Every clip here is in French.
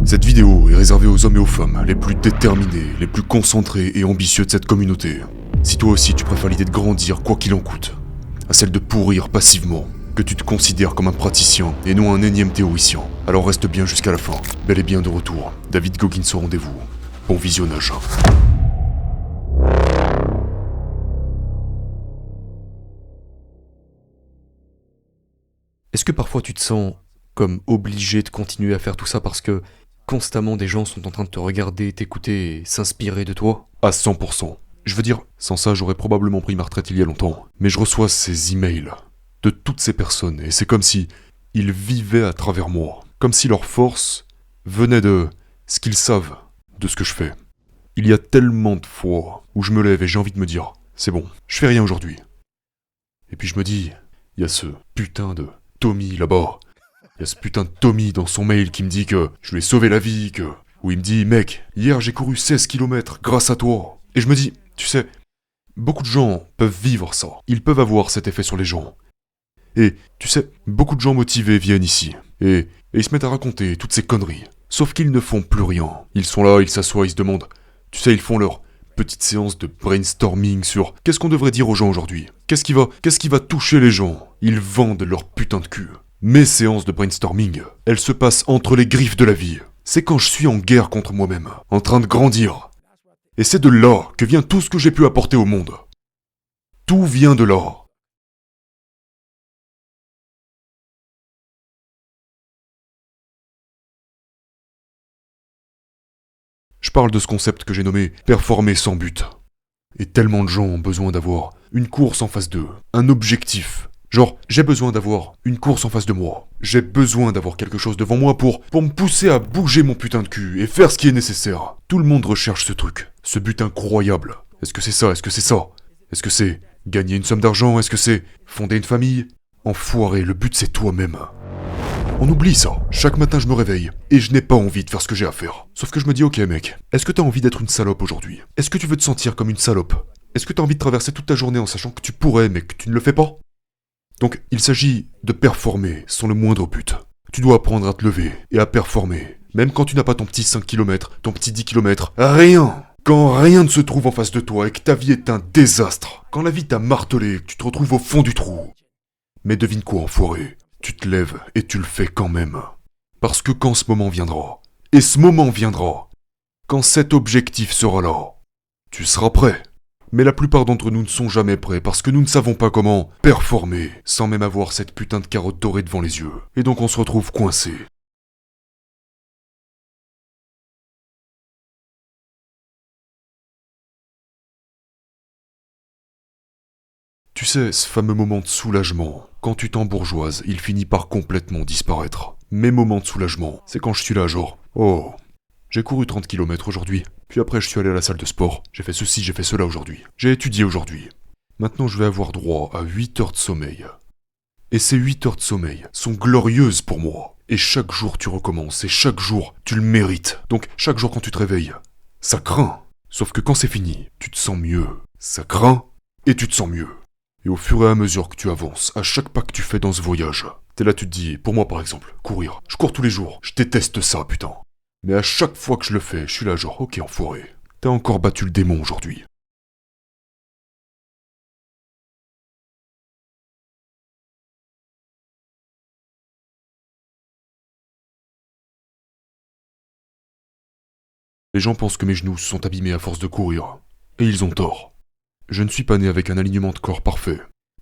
Cette vidéo est réservée aux hommes et aux femmes les plus déterminés, les plus concentrés et ambitieux de cette communauté. Si toi aussi tu préfères l'idée de grandir quoi qu'il en coûte, à celle de pourrir passivement, que tu te considères comme un praticien et non un énième théoricien, alors reste bien jusqu'à la fin. Bel et bien de retour, David Goggins au rendez-vous. Bon visionnage. Est-ce que parfois tu te sens comme obligé de continuer à faire tout ça parce que constamment des gens sont en train de te regarder, t'écouter et s'inspirer de toi? À 100%. Je veux dire, sans ça j'aurais probablement pris ma retraite il y a longtemps. Mais je reçois ces emails de toutes ces personnes et c'est comme si ils vivaient à travers moi. Comme si leur force venait de ce qu'ils savent de ce que je fais. Il y a tellement de fois où je me lève et j'ai envie de me dire, c'est bon, je fais rien aujourd'hui. Et puis je me dis, il y a ce putain de Tommy là-bas. Il y a ce putain de Tommy dans son mail qui me dit que je lui ai sauvé la vie, où il me dit, mec, hier j'ai couru 16 km grâce à toi. Et je me dis, tu sais, beaucoup de gens peuvent vivre ça. Ils peuvent avoir cet effet sur les gens. Et, tu sais, beaucoup de gens motivés viennent ici. Et ils se mettent à raconter toutes ces conneries. Sauf qu'ils ne font plus rien. Ils sont là, ils s'assoient, ils se demandent. Tu sais, ils font leur petite séance de brainstorming sur qu'est-ce qu'on devrait dire aux gens aujourd'hui. Qu'est-ce qui va toucher les gens. Ils vendent leur putain de cul. Mes séances de brainstorming, elles se passent entre les griffes de la vie. C'est quand je suis en guerre contre moi-même, en train de grandir. Et c'est de là que vient tout ce que j'ai pu apporter au monde. Tout vient de là. Je parle de ce concept que j'ai nommé « performer sans but ». Et tellement de gens ont besoin d'avoir une course en face d'eux, un objectif. Genre, j'ai besoin d'avoir une course en face de moi. J'ai besoin d'avoir quelque chose devant moi pour me pousser à bouger mon putain de cul et faire ce qui est nécessaire. Tout le monde recherche ce truc, ce but incroyable. Est-ce que c'est ça? Est-ce que c'est ça? Est-ce que c'est gagner une somme d'argent? Est-ce que c'est fonder une famille? Enfoiré, le but c'est toi-même. On oublie ça. Chaque matin je me réveille et je n'ai pas envie de faire ce que j'ai à faire. Sauf que je me dis, ok mec, est-ce que t'as envie d'être une salope aujourd'hui? Est-ce que tu veux te sentir comme une salope? Est-ce que t'as envie de traverser toute ta journée en sachant que tu pourrais mais que tu ne le fais pas? Donc il s'agit de performer sans le moindre but. Tu dois apprendre à te lever et à performer. Même quand tu n'as pas ton petit 5 km, ton petit 10 km, rien. Quand rien ne se trouve en face de toi et que ta vie est un désastre. Quand la vie t'a martelé et que tu te retrouves au fond du trou. Mais devine quoi, enfoiré? Tu te lèves et tu le fais quand même. Parce que quand ce moment viendra, et ce moment viendra, quand cet objectif sera là, tu seras prêt. Mais la plupart d'entre nous ne sont jamais prêts parce que nous ne savons pas comment performer sans même avoir cette putain de carotte dorée devant les yeux. Et donc on se retrouve coincé. Tu sais, ce fameux moment de soulagement, quand tu t'embourgeoises, il finit par complètement disparaître. Mes moments de soulagement, c'est quand je suis là genre, oh, j'ai couru 30 km aujourd'hui, puis après je suis allé à la salle de sport, j'ai fait ceci, j'ai fait cela aujourd'hui, j'ai étudié aujourd'hui. Maintenant je vais avoir droit à 8 heures de sommeil. Et ces 8 heures de sommeil sont glorieuses pour moi. Et chaque jour tu recommences, et chaque jour tu le mérites. Donc chaque jour quand tu te réveilles, ça craint. Sauf que quand c'est fini, tu te sens mieux. Ça craint, et tu te sens mieux. Et au fur et à mesure que tu avances, à chaque pas que tu fais dans ce voyage, t'es là tu te dis, pour moi par exemple, courir. Je cours tous les jours, je déteste ça putain. Mais à chaque fois que je le fais, je suis là genre, ok enfoiré, t'as encore battu le démon aujourd'hui. Les gens pensent que mes genoux se sont abîmés à force de courir. Et ils ont tort. Je ne suis pas né avec un alignement de corps parfait.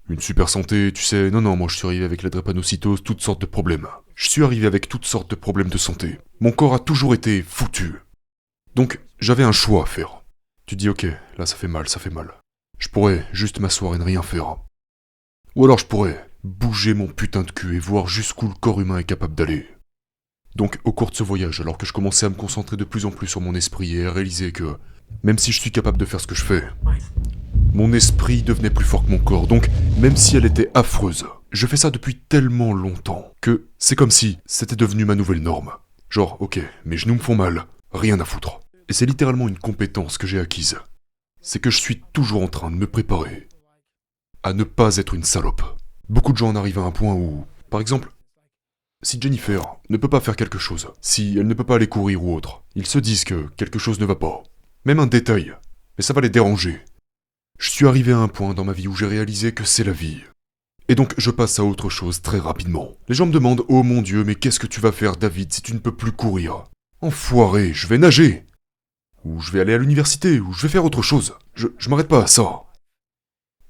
Une super santé, tu sais, non, moi je suis arrivé avec la drépanocytose, toutes sortes de problèmes. Je suis arrivé avec toutes sortes de problèmes de santé. Mon corps a toujours été foutu. Donc, j'avais un choix à faire. Tu dis, ok, là ça fait mal, ça fait mal. Je pourrais juste m'asseoir et ne rien faire. Ou alors je pourrais bouger mon putain de cul et voir jusqu'où le corps humain est capable d'aller. Donc, au cours de ce voyage, alors que je commençais à me concentrer de plus en plus sur mon esprit et à réaliser que, même si je suis capable de faire ce que je fais, mon esprit devenait plus fort que mon corps, donc même si elle était affreuse, je fais ça depuis tellement longtemps que c'est comme si c'était devenu ma nouvelle norme. Genre, ok, mes genoux me font mal, rien à foutre. Et c'est littéralement une compétence que j'ai acquise. C'est que je suis toujours en train de me préparer à ne pas être une salope. Beaucoup de gens en arrivent à un point où, par exemple, si Jennifer ne peut pas faire quelque chose, si elle ne peut pas aller courir ou autre, ils se disent que quelque chose ne va pas. Même un détail, mais ça va les déranger. Je suis arrivé à un point dans ma vie où j'ai réalisé que c'est la vie. Et donc je passe à autre chose très rapidement. Les gens me demandent « Oh mon Dieu, mais qu'est-ce que tu vas faire David si tu ne peux plus courir ?»« Enfoiré, je vais nager !» Ou je vais aller à l'université, ou je vais faire autre chose. Je m'arrête pas à ça.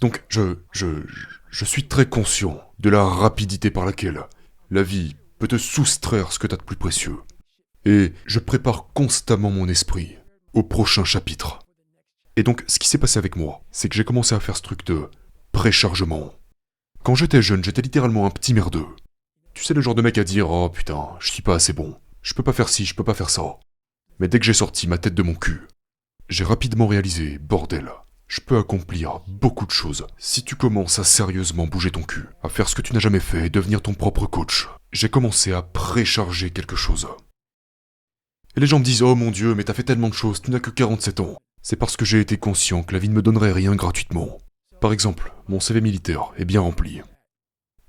Donc je suis très conscient de la rapidité par laquelle la vie peut te soustraire ce que t'as de plus précieux. Et je prépare constamment mon esprit au prochain chapitre. Et donc, ce qui s'est passé avec moi, c'est que j'ai commencé à faire ce truc de préchargement. Quand j'étais jeune, j'étais littéralement un petit merdeux. Tu sais, le genre de mec à dire « Oh putain, je suis pas assez bon. Je peux pas faire ci, je peux pas faire ça. » Mais dès que j'ai sorti ma tête de mon cul, j'ai rapidement réalisé « Bordel, je peux accomplir beaucoup de choses si tu commences à sérieusement bouger ton cul, à faire ce que tu n'as jamais fait et devenir ton propre coach. » J'ai commencé à précharger quelque chose. Et les gens me disent « Oh mon Dieu, mais t'as fait tellement de choses, tu n'as que 47 ans. » C'est parce que j'ai été conscient que la vie ne me donnerait rien gratuitement. Par exemple, mon CV militaire est bien rempli.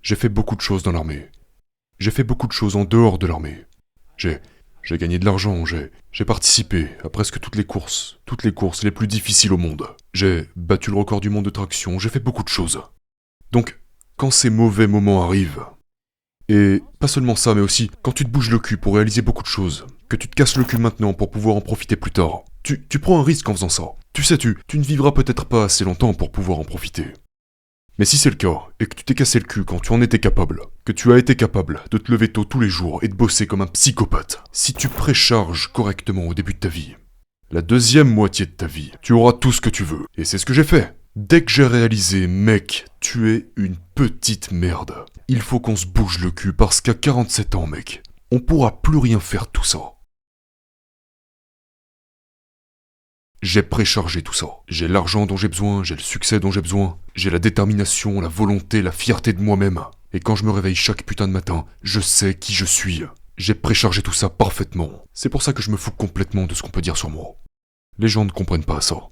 J'ai fait beaucoup de choses dans l'armée. J'ai fait beaucoup de choses en dehors de l'armée. J'ai gagné de l'argent, j'ai participé à presque toutes les courses les plus difficiles au monde. J'ai battu le record du monde de traction, j'ai fait beaucoup de choses. Donc, quand ces mauvais moments arrivent, et pas seulement ça, mais aussi quand tu te bouges le cul pour réaliser beaucoup de choses, que tu te casses le cul maintenant pour pouvoir en profiter plus tard, tu prends un risque en faisant ça. Tu sais, tu ne vivras peut-être pas assez longtemps pour pouvoir en profiter. Mais si c'est le cas, et que tu t'es cassé le cul quand tu en étais capable, que tu as été capable de te lever tôt tous les jours et de bosser comme un psychopathe, si tu précharges correctement au début de ta vie, la deuxième moitié de ta vie, tu auras tout ce que tu veux. Et c'est ce que j'ai fait. Dès que j'ai réalisé, mec, tu es une petite merde. Il faut qu'on se bouge le cul parce qu'à 47 ans, mec, on pourra plus rien faire de tout ça. J'ai préchargé tout ça. J'ai l'argent dont j'ai besoin, j'ai le succès dont j'ai besoin, j'ai la détermination, la volonté, la fierté de moi-même. Et quand je me réveille chaque putain de matin, je sais qui je suis. J'ai préchargé tout ça parfaitement. C'est pour ça que je me fous complètement de ce qu'on peut dire sur moi. Les gens ne comprennent pas ça.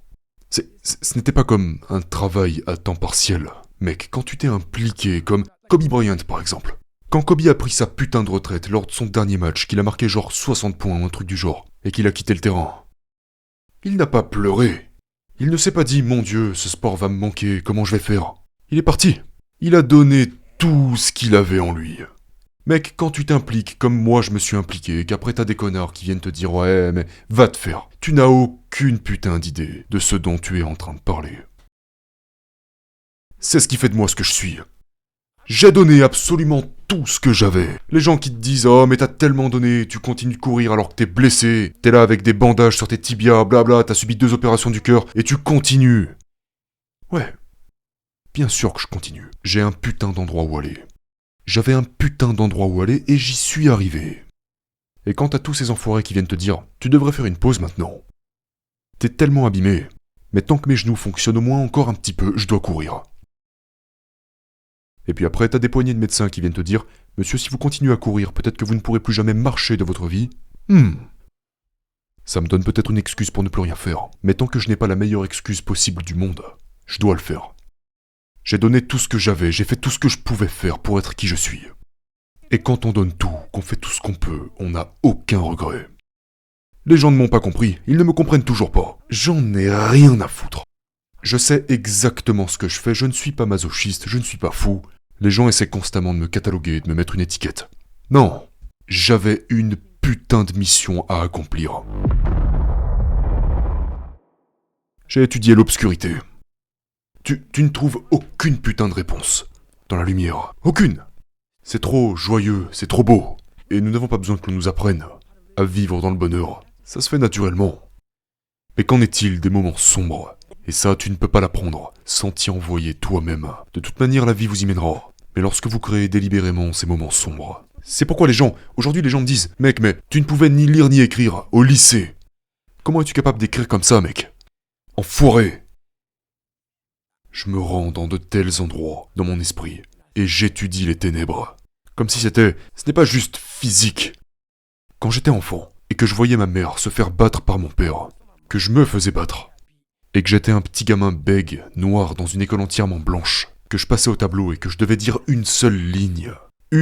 Ce n'était pas comme un travail à temps partiel. Mec, quand tu t'es impliqué comme Kobe Bryant par exemple. Quand Kobe a pris sa putain de retraite lors de son dernier match, qu'il a marqué genre 60 points ou un truc du genre, et qu'il a quitté le terrain, il n'a pas pleuré. Il ne s'est pas dit « Mon Dieu, ce sport va me manquer, comment je vais faire ?» Il est parti. Il a donné tout ce qu'il avait en lui. Mec, quand tu t'impliques comme moi je me suis impliqué, et qu'après t'as des connards qui viennent te dire « Ouais, mais va te faire », tu n'as aucune putain d'idée de ce dont tu es en train de parler. C'est ce qui fait de moi ce que je suis. J'ai donné absolument tout ce que j'avais. Les gens qui te disent « Oh, mais t'as tellement donné, tu continues de courir alors que t'es blessé, t'es là avec des bandages sur tes tibias, blabla, t'as subi 2 opérations du cœur, et tu continues. » Ouais, bien sûr que je continue. J'ai un putain d'endroit où aller. J'avais un putain d'endroit où aller et j'y suis arrivé. Et quant à tous ces enfoirés qui viennent te dire « Tu devrais faire une pause maintenant. » T'es tellement abîmé. Mais tant que mes genoux fonctionnent au moins encore un petit peu, je dois courir. Et puis après, t'as des poignées de médecins qui viennent te dire « Monsieur, si vous continuez à courir, peut-être que vous ne pourrez plus jamais marcher de votre vie. » Ça me donne peut-être une excuse pour ne plus rien faire. Mais tant que je n'ai pas la meilleure excuse possible du monde, je dois le faire. J'ai donné tout ce que j'avais, j'ai fait tout ce que je pouvais faire pour être qui je suis. Et quand on donne tout, qu'on fait tout ce qu'on peut, on n'a aucun regret. Les gens ne m'ont pas compris, ils ne me comprennent toujours pas. J'en ai rien à foutre. Je sais exactement ce que je fais, je ne suis pas masochiste, je ne suis pas fou. Les gens essaient constamment de me cataloguer, de me mettre une étiquette. Non, j'avais une putain de mission à accomplir. J'ai étudié l'obscurité. Tu ne trouves aucune putain de réponse dans la lumière. Aucune. C'est trop joyeux, c'est trop beau. Et nous n'avons pas besoin que l'on nous apprenne à vivre dans le bonheur. Ça se fait naturellement. Mais qu'en est-il des moments sombres ? Et ça, tu ne peux pas l'apprendre sans t'y envoyer toi-même. De toute manière, la vie vous y mènera. Mais lorsque vous créez délibérément ces moments sombres. C'est pourquoi aujourd'hui les gens me disent « Mec, mais tu ne pouvais ni lire ni écrire au lycée. Comment es-tu capable d'écrire comme ça, mec ? Enfoiré !» Je me rends dans de tels endroits, dans mon esprit, et j'étudie les ténèbres. Comme si ce n'est pas juste physique. Quand j'étais enfant, et que je voyais ma mère se faire battre par mon père, que je me faisais battre, et que j'étais un petit gamin bègue, noir, dans une école entièrement blanche, que je passais au tableau et que je devais dire une seule ligne.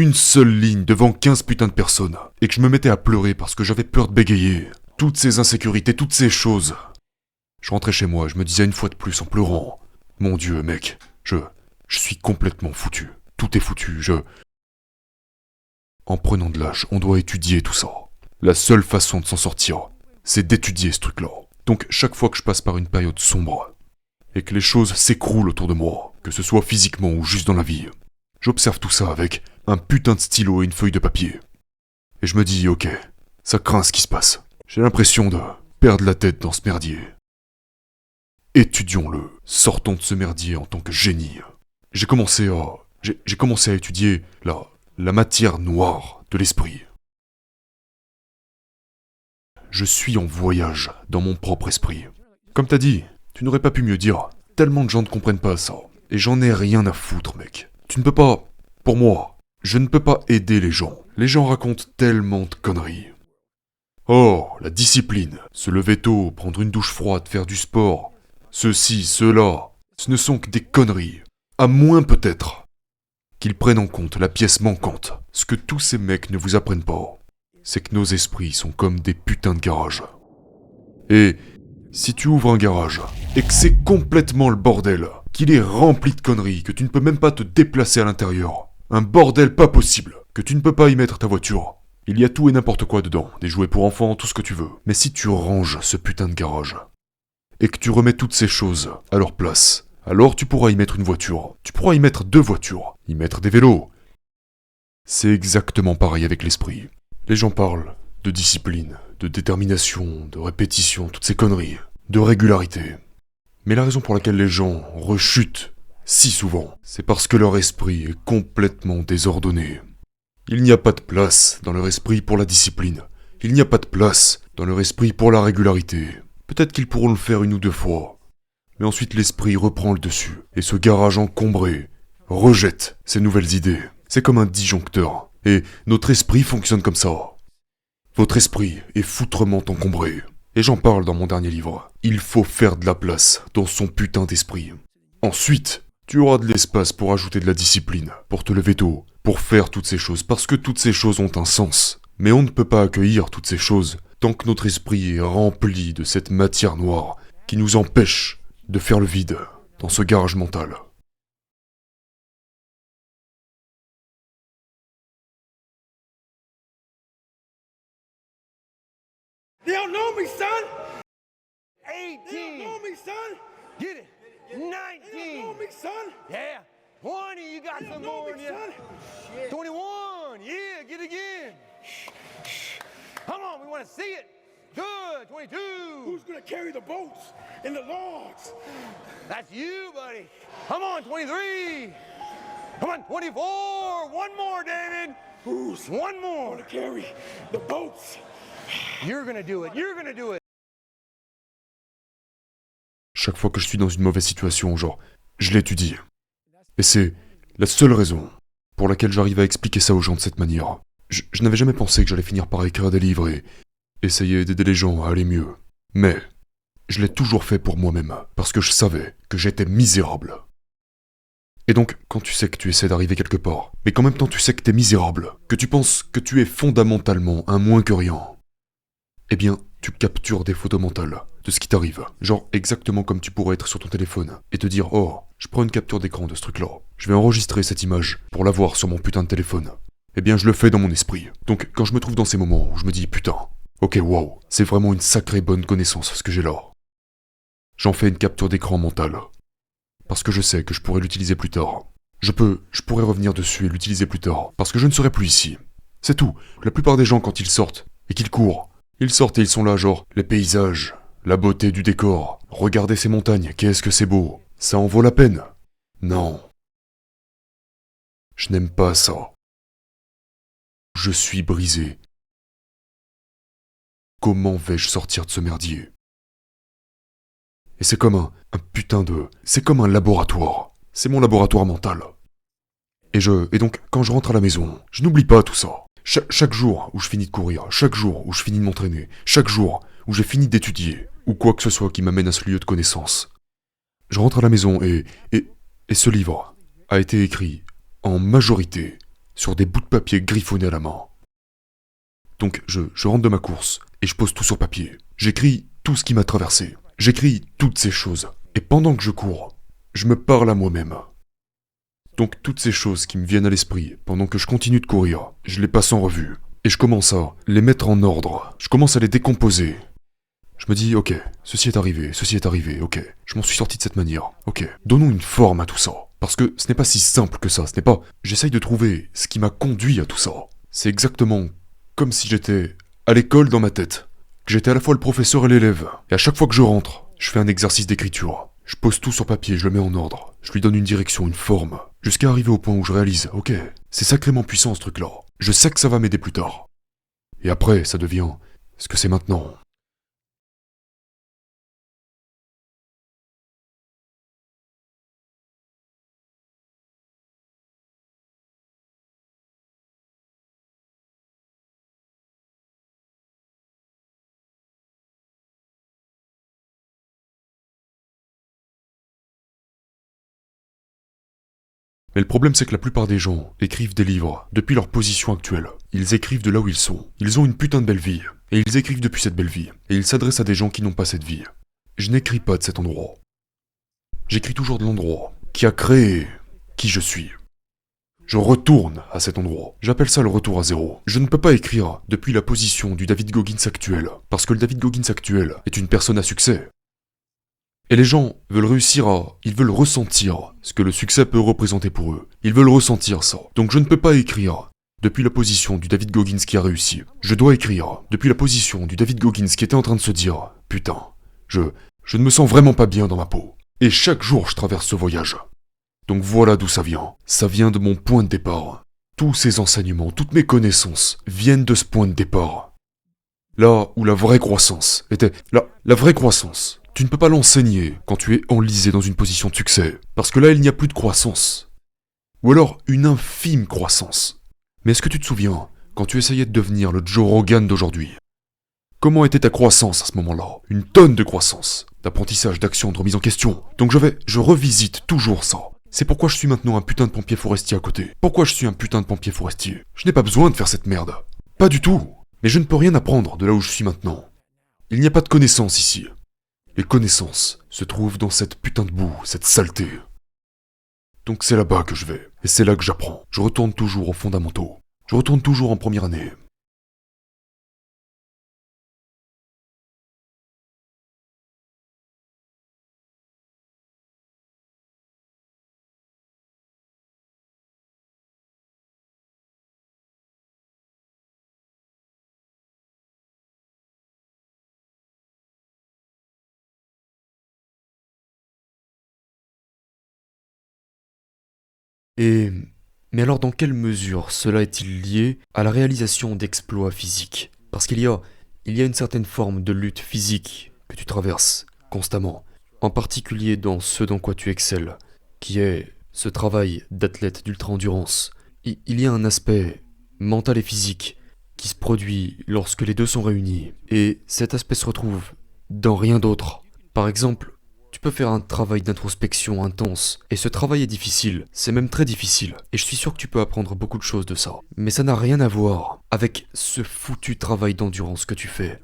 une seule ligne devant 15 putains de personnes, et que je me mettais à pleurer parce que j'avais peur de bégayer. Toutes ces insécurités, toutes ces choses. Je rentrais chez moi, je me disais une fois de plus en pleurant. Mon Dieu, mec, je suis complètement foutu. Tout est foutu, En prenant de l'âge, on doit étudier tout ça. La seule façon de s'en sortir, c'est d'étudier ce truc-là. Donc chaque fois que je passe par une période sombre, et que les choses s'écroulent autour de moi, que ce soit physiquement ou juste dans la vie, j'observe tout ça avec un putain de stylo et une feuille de papier. Et je me dis, ok, ça craint ce qui se passe. J'ai l'impression de perdre la tête dans ce merdier. Étudions-le, sortons de ce merdier en tant que génie. J'ai commencé à étudier la matière noire de l'esprit. Je suis en voyage dans mon propre esprit. Comme t'as dit, tu n'aurais pas pu mieux dire. Tellement de gens ne comprennent pas ça. Et j'en ai rien à foutre, mec. Tu ne peux pas... Pour moi, je ne peux pas aider les gens. Les gens racontent tellement de conneries. Oh, la discipline. Se lever tôt, prendre une douche froide, faire du sport. Ceci, cela. Ce ne sont que des conneries. À moins peut-être qu'ils prennent en compte la pièce manquante. Ce que tous ces mecs ne vous apprennent pas, c'est que nos esprits sont comme des putains de garages. Et si tu ouvres un garage, et que c'est complètement le bordel, qu'il est rempli de conneries, que tu ne peux même pas te déplacer à l'intérieur, un bordel pas possible, que tu ne peux pas y mettre ta voiture, il y a tout et n'importe quoi dedans, des jouets pour enfants, tout ce que tu veux. Mais si tu ranges ce putain de garage, et que tu remets toutes ces choses à leur place, alors tu pourras y mettre une voiture, tu pourras y mettre 2 voitures, y mettre des vélos. C'est exactement pareil avec l'esprit. Les gens parlent de discipline, de détermination, de répétition, toutes ces conneries, de régularité. Mais la raison pour laquelle les gens rechutent si souvent, c'est parce que leur esprit est complètement désordonné. Il n'y a pas de place dans leur esprit pour la discipline. Il n'y a pas de place dans leur esprit pour la régularité. Peut-être qu'ils pourront le faire 1 ou 2 fois. Mais ensuite l'esprit reprend le dessus, et ce garage encombré rejette ces nouvelles idées. C'est comme un disjoncteur, et notre esprit fonctionne comme ça. Votre esprit est foutrement encombré. Et j'en parle dans mon dernier livre. Il faut faire de la place dans son putain d'esprit. Ensuite, tu auras de l'espace pour ajouter de la discipline, pour te lever tôt, pour faire toutes ces choses, parce que toutes ces choses ont un sens. Mais on ne peut pas accueillir toutes ces choses tant que notre esprit est rempli de cette matière noire qui nous empêche de faire le vide dans ce garage mental. They don't know me, son. 18. They don't know me, son. Get it. They don't know 19. me, son. Yeah. 20. You got They don't some know more in me, you. son. 21. Yeah. Get it again. Come on. We want to see it. Good. 22. Who's gonna carry the boats and the logs? That's you, buddy. Come on. 23. Come on. 24. One more, David. Who's One more. gonna carry the boats? You're going to do it. You're going to do it. Chaque fois que je suis dans une mauvaise situation, je l'étudie. Et c'est la seule raison pour laquelle j'arrive à expliquer ça aux gens de cette manière. Je n'avais jamais pensé que j'allais finir par écrire des livres et essayer d'aider les gens à aller mieux. Mais je l'ai toujours fait pour moi-même, parce que je savais que j'étais misérable. Et donc, quand tu sais que tu essaies d'arriver quelque part, mais qu'en même temps tu sais que t'es misérable, que tu penses que tu es fondamentalement un moins que rien, eh bien, tu captures des photos mentales de ce qui t'arrive. Genre exactement comme tu pourrais être sur ton téléphone et te dire « Oh, je prends une capture d'écran de ce truc-là. Je vais enregistrer cette image pour l'avoir sur mon putain de téléphone. » Eh bien, je le fais dans mon esprit. Donc, quand je me trouve dans ces moments où je me dis « Putain, ok, waouh, c'est vraiment une sacrée bonne connaissance ce que j'ai là. » J'en fais une capture d'écran mentale. Parce que je sais que je pourrais l'utiliser plus tard. Je pourrais revenir dessus et l'utiliser plus tard. Parce que je ne serai plus ici. C'est tout. La plupart des gens, quand ils sortent et qu'ils courent, ils sortent et ils sont là, genre, les paysages, la beauté du décor. Regardez ces montagnes, qu'est-ce que c'est beau. Ça en vaut la peine. Non. Je n'aime pas ça. Je suis brisé. Comment vais-je sortir de ce merdier? Et c'est comme un putain de... C'est comme un laboratoire. C'est mon laboratoire mental. Et donc, quand je rentre à la maison, je n'oublie pas tout ça. Chaque jour où je finis de courir, chaque jour où je finis de m'entraîner, chaque jour où j'ai fini d'étudier, ou quoi que ce soit qui m'amène à ce lieu de connaissance, je rentre à la maison et ce livre a été écrit en majorité sur des bouts de papier griffonnés à la main. Donc je rentre de ma course et je pose tout sur papier. J'écris tout ce qui m'a traversé. J'écris toutes ces choses. Et pendant que je cours, je me parle à moi-même. Donc toutes ces choses qui me viennent à l'esprit pendant que je continue de courir, je les passe en revue. Et je commence à les mettre en ordre. Je commence à les décomposer. Je me dis, ok, ceci est arrivé, ok. Je m'en suis sorti de cette manière, ok. Donnons une forme à tout ça. Parce que ce n'est pas si simple que ça, ce n'est pas... J'essaye de trouver ce qui m'a conduit à tout ça. C'est exactement comme si j'étais à l'école dans ma tête. Que j'étais à la fois le professeur et l'élève. Et à chaque fois que je rentre, je fais un exercice d'écriture. Je pose tout sur papier, je le mets en ordre. Je lui donne une direction, une forme. Jusqu'à arriver au point où je réalise, ok, c'est sacrément puissant ce truc-là. Je sais que ça va m'aider plus tard. Et après, ça devient ce que c'est maintenant. Mais le problème, c'est que la plupart des gens écrivent des livres depuis leur position actuelle. Ils écrivent de là où ils sont. Ils ont une putain de belle vie. Et ils écrivent depuis cette belle vie. Et ils s'adressent à des gens qui n'ont pas cette vie. Je n'écris pas de cet endroit. J'écris toujours de l'endroit qui a créé qui je suis. Je retourne à cet endroit. J'appelle ça le retour à zéro. Je ne peux pas écrire depuis la position du David Goggins actuel. Parce que le David Goggins actuel est une personne à succès. Et les gens veulent réussir à... Ils veulent ressentir ce que le succès peut représenter pour eux. Ils veulent ressentir ça. Donc je ne peux pas écrire depuis la position du David Goggins qui a réussi. Je dois écrire depuis la position du David Goggins qui était en train de se dire « Putain, je ne me sens vraiment pas bien dans ma peau. » Et chaque jour je traverse ce voyage. Donc voilà d'où ça vient. Ça vient de mon point de départ. Tous ces enseignements, toutes mes connaissances viennent de ce point de départ. Là où la vraie croissance était... La vraie croissance... Tu ne peux pas l'enseigner quand tu es enlisé dans une position de succès, parce que là il n'y a plus de croissance. Ou alors une infime croissance. Mais est-ce que tu te souviens, quand tu essayais de devenir le Joe Rogan d'aujourd'hui? Comment était ta croissance à ce moment-là? Une tonne de croissance, d'apprentissage, d'action, de remise en question. Donc je revisite toujours ça. C'est pourquoi je suis maintenant un putain de pompier forestier à côté. Pourquoi je suis un putain de pompier forestier? Je n'ai pas besoin de faire cette merde. Pas du tout. Mais je ne peux rien apprendre de là où je suis maintenant. Il n'y a pas de connaissances ici. Les connaissances se trouvent dans cette putain de boue, cette saleté. Donc c'est là-bas que je vais, et c'est là que j'apprends. Je retourne toujours aux fondamentaux. Je retourne toujours en première année. Mais alors dans quelle mesure cela est-il lié à la réalisation d'exploits physiques? Parce qu'il y a une certaine forme de lutte physique que tu traverses constamment, en particulier dans ce dans quoi tu excelles, qui est ce travail d'athlète d'ultra-endurance. Il y a un aspect mental et physique qui se produit lorsque les deux sont réunis, et cet aspect se retrouve dans rien d'autre. Par exemple, tu peux faire un travail d'introspection intense, et ce travail est difficile, c'est même très difficile, et je suis sûr que tu peux apprendre beaucoup de choses de ça. Mais ça n'a rien à voir avec ce foutu travail d'endurance que tu fais.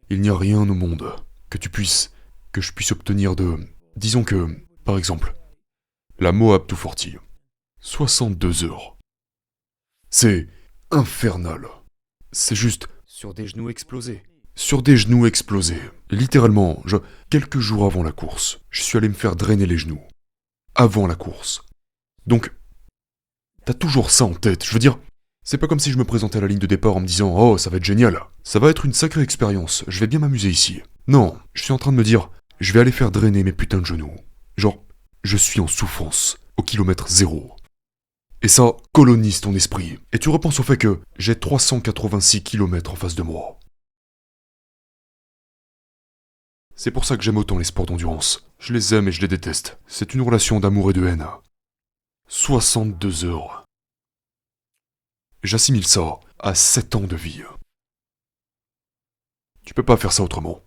Il n'y a rien au monde que je puisse obtenir de... Disons que, par exemple, la Moab 240. 62 heures. C'est infernal. C'est juste... Sur des genoux explosés. Sur des genoux explosés. Littéralement, quelques jours avant la course, je suis allé me faire drainer les genoux. Avant la course. Donc, t'as toujours ça en tête. Je veux dire, c'est pas comme si je me présentais à la ligne de départ en me disant « Oh, ça va être génial. Ça va être une sacrée expérience. Je vais bien m'amuser ici. » Non, je suis en train de me dire « Je vais aller faire drainer mes putains de genoux. » Genre, je suis en souffrance, au kilomètre zéro. Et ça colonise ton esprit. Et tu repenses au fait que j'ai 386 kilomètres en face de moi. C'est pour ça que j'aime autant les sports d'endurance. Je les aime et je les déteste. C'est une relation d'amour et de haine. 62 heures. J'assimile ça à 7 ans de vie. Tu peux pas faire ça autrement.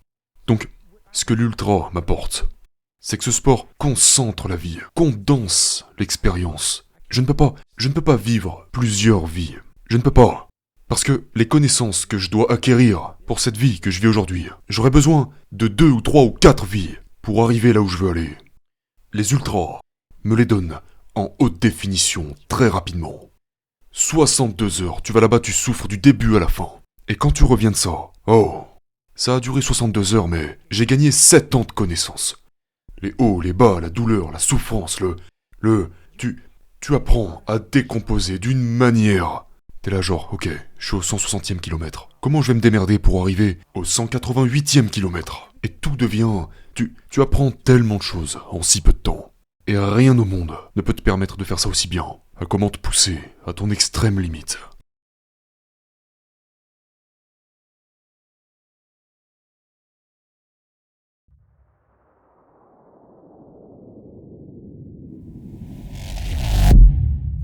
Donc, ce que l'ultra m'apporte, c'est que ce sport concentre la vie, condense l'expérience, Je ne peux pas vivre plusieurs vies. Je ne peux pas. Parce que les connaissances que je dois acquérir pour cette vie que je vis aujourd'hui, j'aurais besoin de 2 ou 3 ou 4 vies pour arriver là où je veux aller. Les ultras me les donnent en haute définition très rapidement. 62 heures, tu vas là-bas, tu souffres du début à la fin. Et quand tu reviens de ça, oh, ça a duré 62 heures, mais j'ai gagné 7 ans de connaissances. Les hauts, les bas, la douleur, la souffrance, tu apprends à décomposer d'une manière. T'es là genre, ok, je suis au 160e kilomètre. Comment je vais me démerder pour arriver au 188e kilomètre? Et tout devient... Tu apprends tellement de choses en si peu de temps. Et rien au monde ne peut te permettre de faire ça aussi bien. À comment te pousser à ton extrême limite.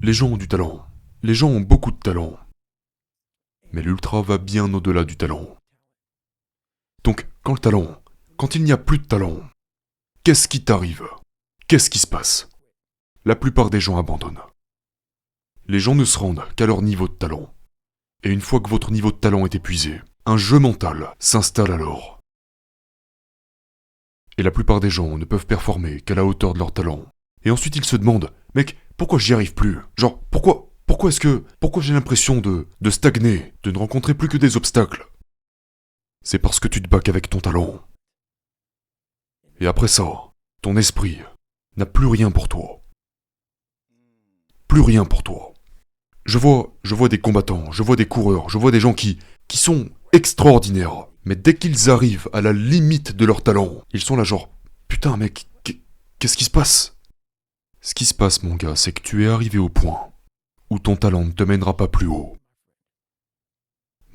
Les gens ont du talent. Les gens ont beaucoup de talent. Mais l'ultra va bien au-delà du talent. Donc, quand il n'y a plus de talent, qu'est-ce qui t'arrive? Qu'est-ce qui se passe? La plupart des gens abandonnent. Les gens ne se rendent qu'à leur niveau de talent. Et une fois que votre niveau de talent est épuisé, un jeu mental s'installe alors. Et la plupart des gens ne peuvent performer qu'à la hauteur de leur talent. Et ensuite ils se demandent, mec, pourquoi j'y arrive plus? Genre, pourquoi j'ai l'impression de stagner, de ne rencontrer plus que des obstacles? C'est parce que tu te bats qu'avec ton talent. Et après ça, ton esprit n'a plus rien pour toi. Plus rien pour toi. Je vois des combattants, je vois des coureurs, je vois des gens qui sont extraordinaires. Mais dès qu'ils arrivent à la limite de leur talent, ils sont là genre, putain mec, qu'est-ce qui se passe? Ce qui se passe mon gars, c'est que tu es arrivé au point où ton talent ne te mènera pas plus haut.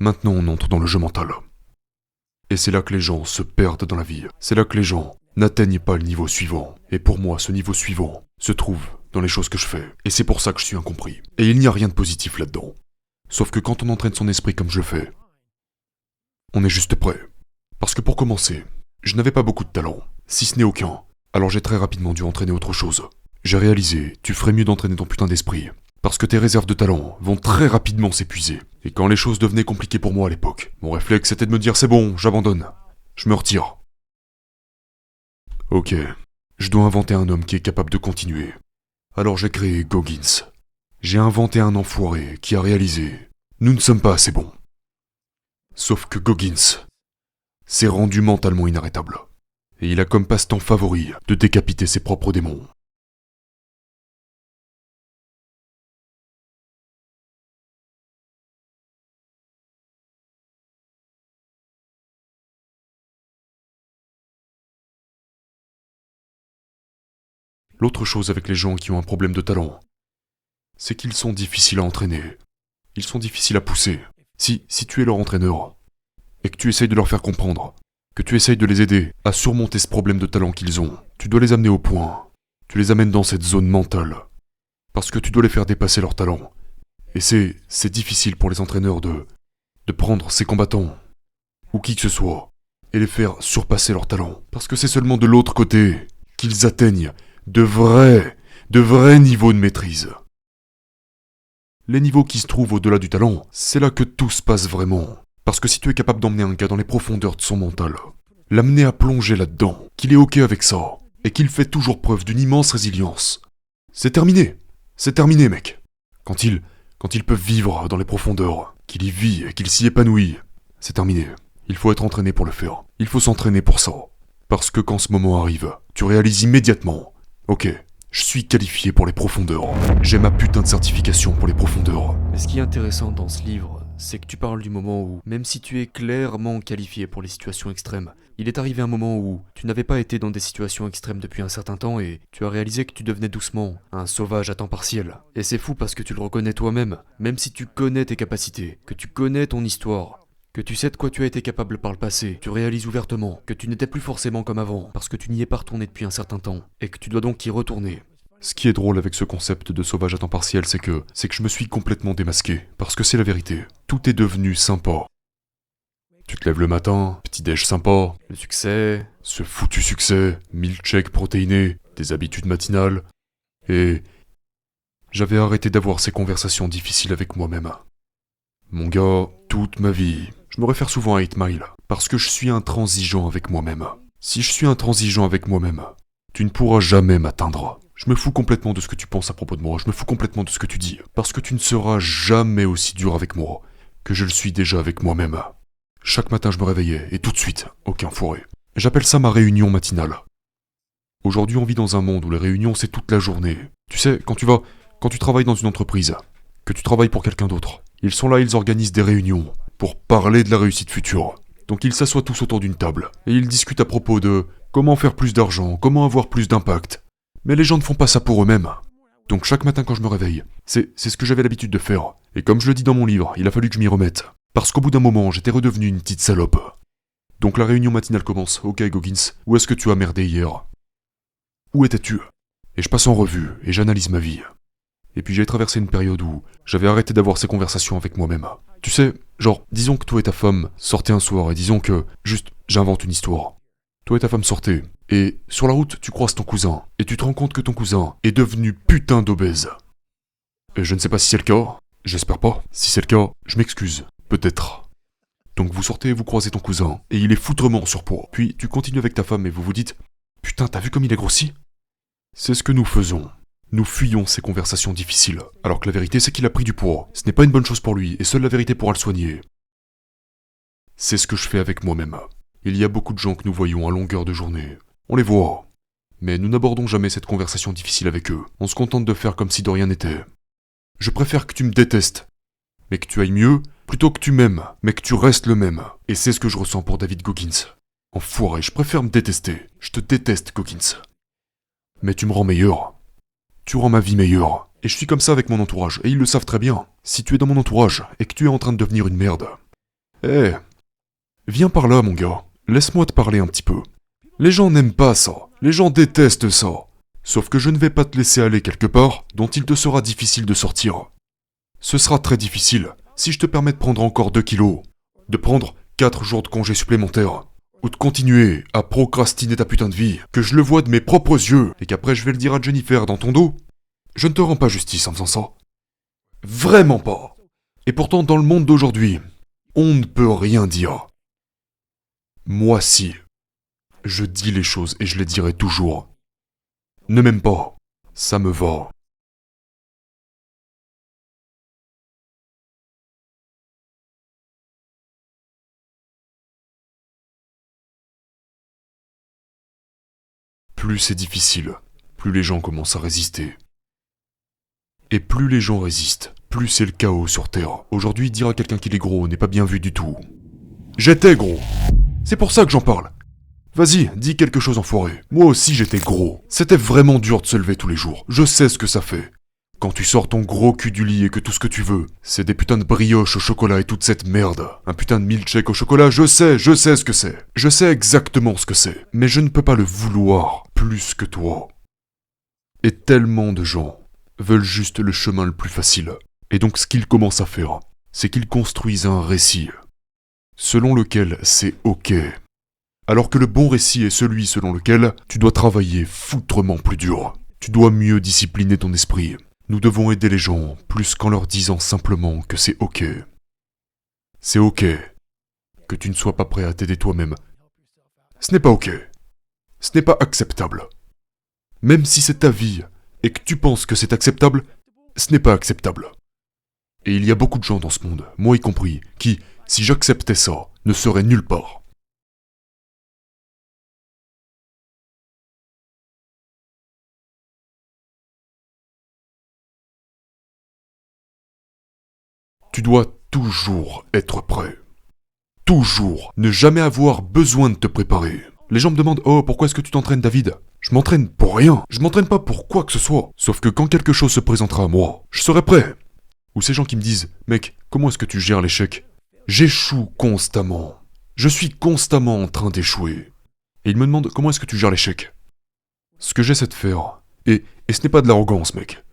Maintenant on entre dans le jeu mental. Et c'est là que les gens se perdent dans la vie. C'est là que les gens n'atteignent pas le niveau suivant. Et pour moi, ce niveau suivant se trouve dans les choses que je fais. Et c'est pour ça que je suis incompris. Et il n'y a rien de positif là-dedans. Sauf que quand on entraîne son esprit comme je le fais, on est juste prêt. Parce que pour commencer, je n'avais pas beaucoup de talent, si ce n'est aucun. Alors j'ai très rapidement dû entraîner autre chose. J'ai réalisé, tu ferais mieux d'entraîner ton putain d'esprit. Parce que tes réserves de talent vont très rapidement s'épuiser. Et quand les choses devenaient compliquées pour moi à l'époque, mon réflexe c'était de me dire c'est bon, j'abandonne. Je me retire. Ok, je dois inventer un homme qui est capable de continuer. Alors j'ai créé Goggins. J'ai inventé un enfoiré qui a réalisé « Nous ne sommes pas assez bons ». Sauf que Goggins s'est rendu mentalement inarrêtable. Et il a comme passe-temps favori de décapiter ses propres démons. L'autre chose avec les gens qui ont un problème de talent, c'est qu'ils sont difficiles à entraîner. Ils sont difficiles à pousser. Si tu es leur entraîneur, et que tu essayes de leur faire comprendre, que tu essayes de les aider à surmonter ce problème de talent qu'ils ont, tu dois les amener au point. Tu les amènes dans cette zone mentale. Parce que tu dois les faire dépasser leur talent. Et c'est difficile pour les entraîneurs de prendre ces combattants, ou qui que ce soit, et les faire surpasser leur talent. Parce que c'est seulement de l'autre côté qu'ils atteignent de vrais niveaux de maîtrise. Les niveaux qui se trouvent au-delà du talent, c'est là que tout se passe vraiment. Parce que si tu es capable d'emmener un gars dans les profondeurs de son mental, l'amener à plonger là-dedans, qu'il est ok avec ça, et qu'il fait toujours preuve d'une immense résilience, c'est terminé. C'est terminé, mec. Quand il peut vivre dans les profondeurs, qu'il y vit et qu'il s'y épanouit, c'est terminé. Il faut être entraîné pour le faire. Il faut s'entraîner pour ça. Parce que quand ce moment arrive, tu réalises immédiatement, ok, je suis qualifié pour les profondeurs. J'ai ma putain de certification pour les profondeurs. Mais ce qui est intéressant dans ce livre, c'est que tu parles du moment où, même si tu es clairement qualifié pour les situations extrêmes, il est arrivé un moment où tu n'avais pas été dans des situations extrêmes depuis un certain temps et tu as réalisé que tu devenais doucement un sauvage à temps partiel. Et c'est fou parce que tu le reconnais toi-même, même si tu connais tes capacités, que tu connais ton histoire, que tu sais de quoi tu as été capable par le passé, tu réalises ouvertement que tu n'étais plus forcément comme avant, parce que tu n'y es pas retourné depuis un certain temps, et que tu dois donc y retourner. Ce qui est drôle avec ce concept de sauvage à temps partiel, c'est que je me suis complètement démasqué. Parce que c'est la vérité. Tout est devenu sympa. Tu te lèves le matin, petit déj sympa, Le succès... ce foutu succès, milkshake protéiné, des habitudes matinales, et J'avais arrêté d'avoir ces conversations difficiles avec moi-même. Mon gars, toute ma vie, je me réfère souvent à 8 Mile, parce que je suis intransigeant avec moi-même. Si je suis intransigeant avec moi-même, tu ne pourras jamais m'atteindre. Je me fous complètement de ce que tu penses à propos de moi, je me fous complètement de ce que tu dis, parce que tu ne seras jamais aussi dur avec moi que je le suis déjà avec moi-même. Chaque matin je me réveillais, et tout de suite, aucun fourré. J'appelle ça ma réunion matinale. Aujourd'hui on vit dans un monde où les réunions c'est toute la journée. Tu sais, quand tu travailles dans une entreprise, que tu travailles pour quelqu'un d'autre, ils sont là, ils organisent des réunions pour parler de la réussite future. Donc ils s'assoient tous autour d'une table, et ils discutent à propos de comment faire plus d'argent, comment avoir plus d'impact. Mais les gens ne font pas ça pour eux-mêmes. Donc chaque matin quand je me réveille, c'est ce que j'avais l'habitude de faire. Et comme je le dis dans mon livre, il a fallu que je m'y remette. Parce qu'au bout d'un moment, j'étais redevenu une petite salope. Donc la réunion matinale commence. Ok Goggins, où est-ce que tu as merdé hier? Où étais-tu? Et je passe en revue, et j'analyse ma vie. Et puis j'ai traversé une période où j'avais arrêté d'avoir ces conversations avec moi-même. Tu sais, genre, disons que toi et ta femme sortez un soir, et disons que, juste, j'invente une histoire. Toi et ta femme sortez, et sur la route, tu croises ton cousin, et tu te rends compte que ton cousin est devenu putain d'obèse. Et je ne sais pas si c'est le cas, j'espère pas. Si c'est le cas, je m'excuse, peut-être. Donc vous sortez et vous croisez ton cousin, et il est foutrement en surpoids. Puis tu continues avec ta femme et vous vous dites « Putain, t'as vu comme il est grossi ?» C'est ce que nous faisons. Nous fuyons ces conversations difficiles, alors que la vérité c'est qu'il a pris du poids. Ce n'est pas une bonne chose pour lui, et seule la vérité pourra le soigner. C'est ce que je fais avec moi-même. Il y a beaucoup de gens que nous voyons à longueur de journée. On les voit. Mais nous n'abordons jamais cette conversation difficile avec eux. On se contente de faire comme si de rien n'était. Je préfère que tu me détestes, mais que tu ailles mieux, plutôt que tu m'aimes, mais que tu restes le même. Et c'est ce que je ressens pour David Goggins. Enfoiré, je préfère me détester. Je te déteste, Goggins. Mais tu me rends meilleur. Tu rends ma vie meilleure. Et je suis comme ça avec mon entourage, et ils le savent très bien. Si tu es dans mon entourage, et que tu es en train de devenir une merde... viens par là, mon gars. Laisse-moi te parler un petit peu. Les gens n'aiment pas ça. Les gens détestent ça. Sauf que je ne vais pas te laisser aller quelque part dont il te sera difficile de sortir. Ce sera très difficile si je te permets de prendre encore 2 kilos, de prendre 4 jours de congé supplémentaires, ou de continuer à procrastiner ta putain de vie, que je le vois de mes propres yeux, et qu'après je vais le dire à Jennifer dans ton dos. Je ne te rends pas justice en faisant ça. Vraiment pas. Et pourtant, dans le monde d'aujourd'hui, on ne peut rien dire. Moi si. Je dis les choses et je les dirai toujours. Ne m'aime pas, ça me va. Plus c'est difficile, plus les gens commencent à résister. Et plus les gens résistent, plus c'est le chaos sur Terre. Aujourd'hui, dire à quelqu'un qu'il est gros n'est pas bien vu du tout. J'étais gros. C'est pour ça que j'en parle. Vas-y, dis quelque chose enfoiré. Moi aussi j'étais gros. C'était vraiment dur de se lever tous les jours. Je sais ce que ça fait. Quand tu sors ton gros cul du lit et que tout ce que tu veux, c'est des putains de brioches au chocolat et toute cette merde. Un putain de milkshake au chocolat, je sais ce que c'est. Je sais exactement ce que c'est. Mais je ne peux pas le vouloir plus que toi. Et tellement de gens veulent juste le chemin le plus facile. Et donc ce qu'ils commencent à faire, c'est qu'ils construisent un récit, selon lequel c'est ok. Alors que le bon récit est celui selon lequel tu dois travailler foutrement plus dur. Tu dois mieux discipliner ton esprit. Nous devons aider les gens plus qu'en leur disant simplement que c'est ok. C'est ok que tu ne sois pas prêt à t'aider toi-même. Ce n'est pas ok. Ce n'est pas acceptable. Même si c'est ta vie et que tu penses que c'est acceptable, ce n'est pas acceptable. Et il y a beaucoup de gens dans ce monde, moi y compris, qui, si j'acceptais ça, ne seraient nulle part. Tu dois toujours être prêt. Toujours. Ne jamais avoir besoin de te préparer. Les gens me demandent « Oh, pourquoi est-ce que tu t'entraînes, David ?» Je m'entraîne pour rien. Je m'entraîne pas pour quoi que ce soit. Sauf que quand quelque chose se présentera à moi, je serai prêt. Ou ces gens qui me disent « Mec, comment est-ce que tu gères l'échec ?» J'échoue constamment. Je suis constamment en train d'échouer. Et ils me demandent « Comment est-ce que tu gères l'échec ?» Ce que j'essaie de faire, et ce n'est pas de l'arrogance, mec.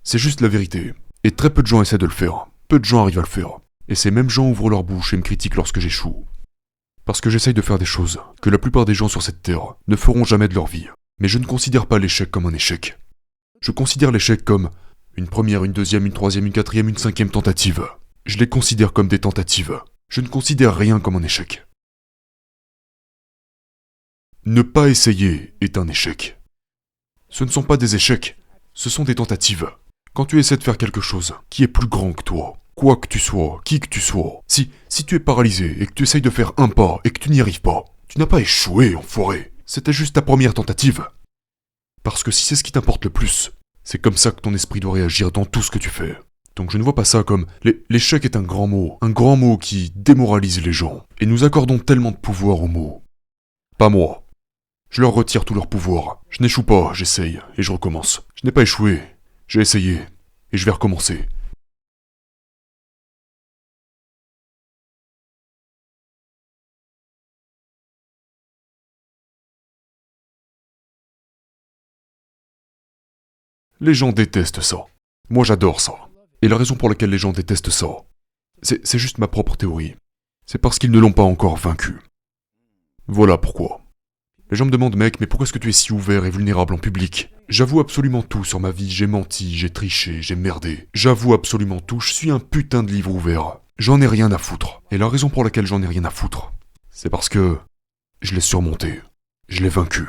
C'est juste la vérité. Et très peu de gens essaient de le faire. Peu de gens arrivent à le faire. Et ces mêmes gens ouvrent leur bouche et me critiquent lorsque j'échoue. Parce que j'essaye de faire des choses que la plupart des gens sur cette terre ne feront jamais de leur vie. Mais je ne considère pas l'échec comme un échec. Je considère l'échec comme Une première, une deuxième, une troisième, une quatrième, une cinquième tentative. Je les considère comme des tentatives. Je ne considère rien comme un échec. Ne pas essayer est un échec. Ce ne sont pas des échecs, ce sont des tentatives. Quand tu essaies de faire quelque chose qui est plus grand que toi, quoi que tu sois, qui que tu sois, si tu es paralysé et que tu essayes de faire un pas et que tu n'y arrives pas, tu n'as pas échoué, enfoiré. C'était juste ta première tentative. Parce que si c'est ce qui t'importe le plus, c'est comme ça que ton esprit doit réagir dans tout ce que tu fais. Donc je ne vois pas ça comme... L'échec est un grand mot qui démoralise les gens. Et nous accordons tellement de pouvoir aux mots. Pas moi. Je leur retire tout leur pouvoir. Je n'échoue pas, j'essaye, et je recommence. Je n'ai pas échoué, j'ai essayé, et je vais recommencer. Les gens détestent ça. Moi j'adore ça. Et la raison pour laquelle les gens détestent ça, c'est juste ma propre théorie. C'est parce qu'ils ne l'ont pas encore vaincu. Voilà pourquoi. Les gens me demandent, mec, mais pourquoi est-ce que tu es si ouvert et vulnérable en public? J'avoue absolument tout sur ma vie, j'ai menti, j'ai triché, j'ai merdé. J'avoue absolument tout, je suis un putain de livre ouvert. J'en ai rien à foutre. Et la raison pour laquelle j'en ai rien à foutre, c'est parce que je l'ai surmonté. Je l'ai vaincu.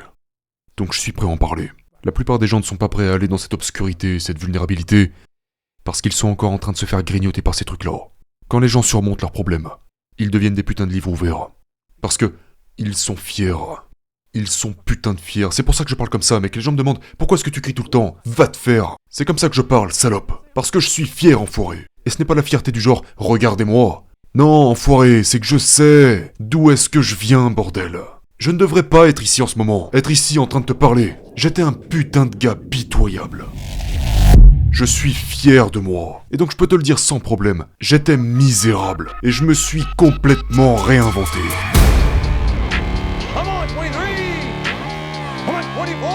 Donc je suis prêt à en parler. La plupart des gens ne sont pas prêts à aller dans cette obscurité, cette vulnérabilité, parce qu'ils sont encore en train de se faire grignoter par ces trucs-là. Quand les gens surmontent leurs problèmes, ils deviennent des putains de livres ouverts. Parce que ils sont fiers. Ils sont putain de fiers. C'est pour ça que je parle comme ça, mec. Les gens me demandent pourquoi est-ce que tu cries tout le temps? Va te faire. C'est comme ça que je parle, salope. Parce que je suis fier, enfoiré. Et ce n'est pas la fierté du genre regardez-moi. Non, enfoiré, c'est que je sais d'où est-ce que je viens, bordel. Je ne devrais pas être ici en ce moment, être ici en train de te parler. J'étais un putain de gars pitoyable. Je suis fier de moi. Et donc je peux te le dire sans problème, j'étais misérable. Et je me suis complètement réinventé. Come on, 23. Come on, 24.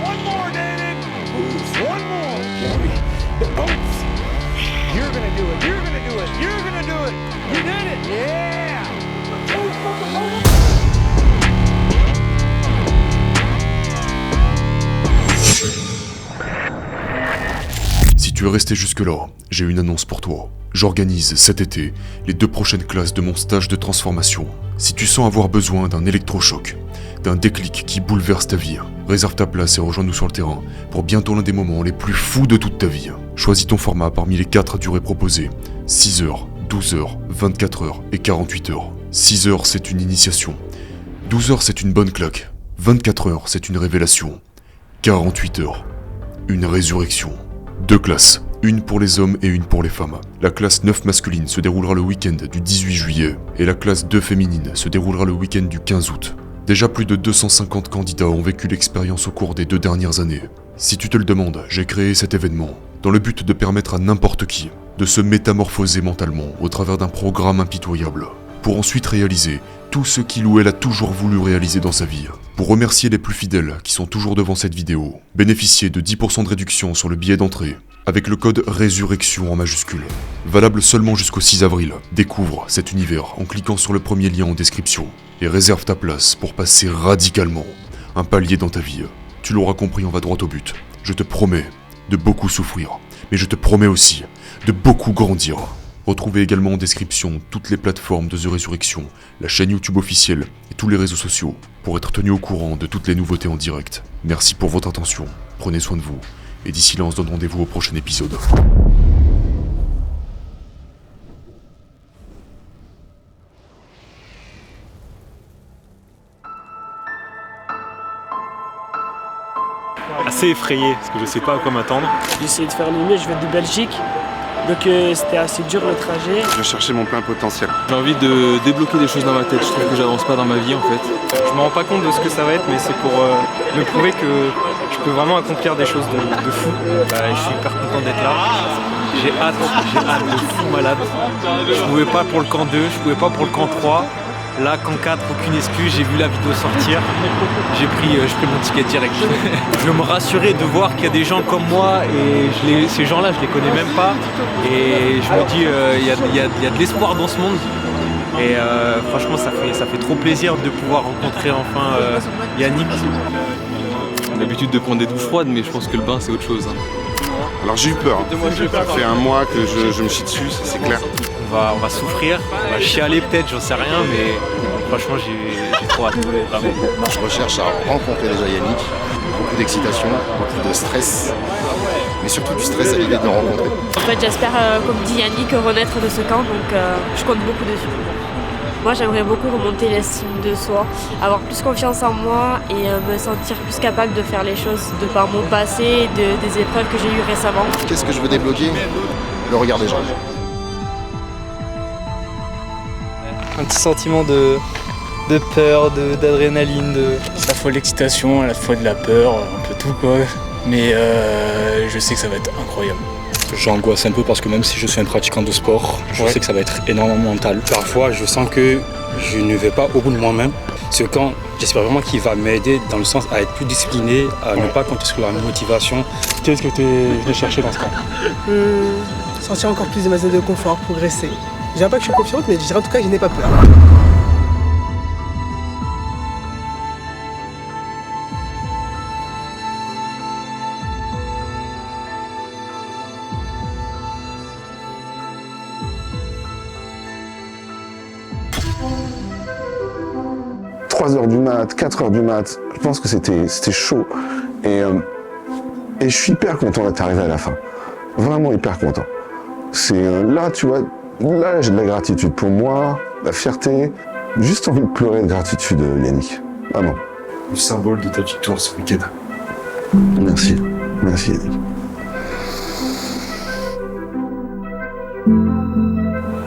One more, David. One more. Carry the boats. You're gonna do it. You're gonna do it. You're gonna do it. You did it. Yeah. Si tu es resté jusque-là, j'ai une annonce pour toi. J'organise cet été les 2 prochaines classes de mon stage de transformation. Si tu sens avoir besoin d'un électrochoc, d'un déclic qui bouleverse ta vie, réserve ta place et rejoins-nous sur le terrain pour bientôt l'un des moments les plus fous de toute ta vie. Choisis ton format parmi les 4 durées proposées. 6 heures, 12 heures, 24 heures et 48 heures. 6 heures, c'est une initiation. 12 heures, c'est une bonne claque. 24 heures, c'est une révélation. 48 heures, une résurrection. 2 classes, une pour les hommes et une pour les femmes. La classe 9 masculine se déroulera le week-end du 18 juillet et la classe 2 féminine se déroulera le week-end du 15 août. Déjà plus de 250 candidats ont vécu l'expérience au cours des 2 dernières années. Si tu te le demandes, j'ai créé cet événement dans le but de permettre à n'importe qui de se métamorphoser mentalement au travers d'un programme impitoyable, pour ensuite réaliser tout ce qu'il ou elle a toujours voulu réaliser dans sa vie. Pour remercier les plus fidèles qui sont toujours devant cette vidéo, bénéficiez de 10% de réduction sur le billet d'entrée avec le code RÉSURRECTION en majuscule. Valable seulement jusqu'au 6 avril. Découvre cet univers en cliquant sur le premier lien en description et réserve ta place pour passer radicalement un palier dans ta vie. Tu l'auras compris, on va droit au but. Je te promets de beaucoup souffrir, mais je te promets aussi de beaucoup grandir. Retrouvez également en description toutes les plateformes de The Résurrection, la chaîne YouTube officielle et tous les réseaux sociaux pour être tenu au courant de toutes les nouveautés en direct. Merci pour votre attention, prenez soin de vous, et d'ici là on se donne rendez-vous au prochain épisode. Assez effrayé parce que je sais pas à quoi m'attendre. J'ai essayé de faire le mieux, je viens de Belgique, donc c'était assez dur le trajet. Je cherchais mon plein potentiel. J'ai envie de débloquer des choses dans ma tête, je trouve que j'avance pas dans ma vie en fait. Je me rends pas compte de ce que ça va être, mais c'est pour me prouver que je peux vraiment accomplir des choses de fou. Je suis hyper content d'être là. J'ai hâte de fou malade. Je pouvais pas pour le camp 2, je pouvais pas pour le camp 3. Là, camp 4, aucune excuse, j'ai vu la vidéo sortir, j'ai pris mon ticket direct. Je me rassurais de voir qu'il y a des gens comme moi et ces gens-là, je les connais même pas. Et je me dis, il y a de l'espoir dans ce monde. Et franchement, ça fait trop plaisir de pouvoir rencontrer enfin Yannick. J'ai l'habitude de prendre des douches froides, mais je pense que le bain c'est autre chose. Alors j'ai eu peur. Ça fait un mois que je me chie dessus, c'est clair. On va souffrir, on va chialer peut-être, j'en sais rien, mais franchement j'ai trop hâte, vraiment. Je recherche à rencontrer déjà Yannick, beaucoup d'excitation, beaucoup de stress, mais surtout du stress à l'idée de le rencontrer. En fait, j'espère, comme dit Yannick, renaître de ce camp, donc je compte beaucoup dessus. Moi, j'aimerais beaucoup remonter l'estime de soi, avoir plus confiance en moi et me sentir plus capable de faire les choses de par mon passé et des épreuves que j'ai eues récemment. Qu'est-ce que je veux débloquer? Le regard des gens. Un petit sentiment de peur, d'adrénaline, À la fois de l'excitation, à la fois de la peur, un peu tout quoi. Mais je sais que ça va être incroyable. J'angoisse un peu parce que même si je suis un pratiquant de sport, je sais que ça va être énormément mental. Parfois, je sens que je ne vais pas au bout de moi-même. Ce camp, j'espère vraiment qu'il va m'aider dans le sens à être plus discipliné, à ne pas compter sur la motivation. Qu'est-ce que tu es venu chercher dans ce camp? Sortir encore plus de ma zone de confort, progresser. Je dirais pas que je suis confiante, mais je dirais en tout cas que je n'ai pas peur. « 3h du mat, 4h du mat, je pense que c'était chaud. Et je suis hyper content d'être arrivé à la fin. Vraiment hyper content. C'est là, tu vois, là j'ai de la gratitude pour moi, la fierté. Juste envie de pleurer de gratitude, Yannick. Vraiment. Le symbole de ta victoire ce week-end. Merci. Merci, Yannick.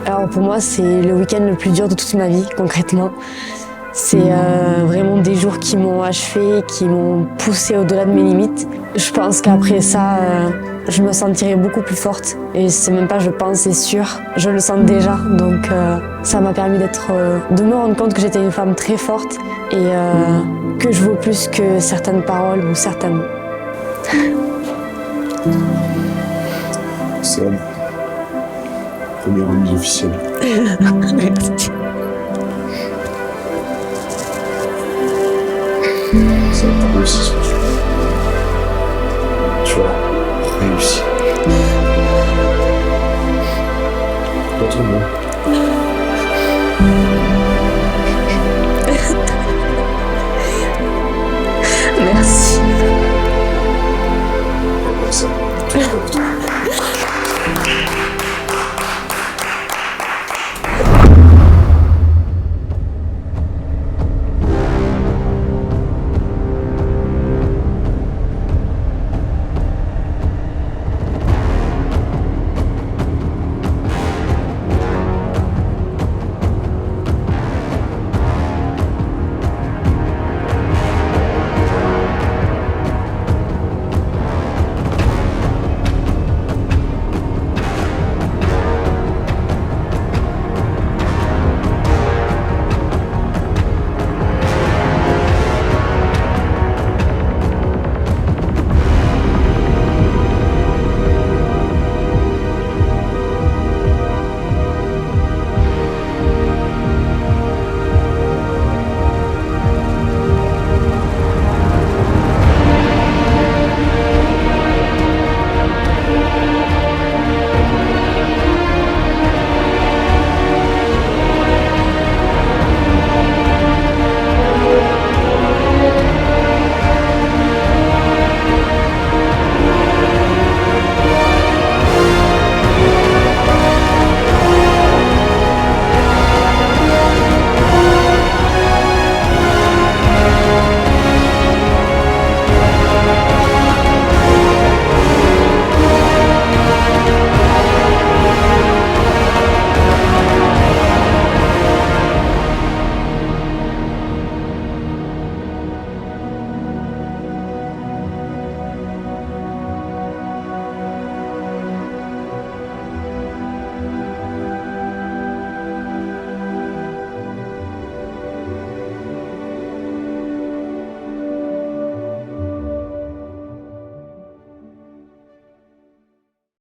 Alors pour moi, c'est le week-end le plus dur de toute ma vie, concrètement. C'est vraiment des jours qui m'ont achevé, qui m'ont poussé au-delà de mes limites. Je pense qu'après ça, je me sentirai beaucoup plus forte. Et c'est même pas je pense, c'est sûr. Je le sens déjà. Donc ça m'a permis de me rendre compte que j'étais une femme très forte et que je vaux plus que certaines paroles ou certains mots. C'est première remise officielle. Merci. Ça va réussir ce que tu veux. Tu vas réussir. Pas trop bon. Merci. Comme ça. Tout est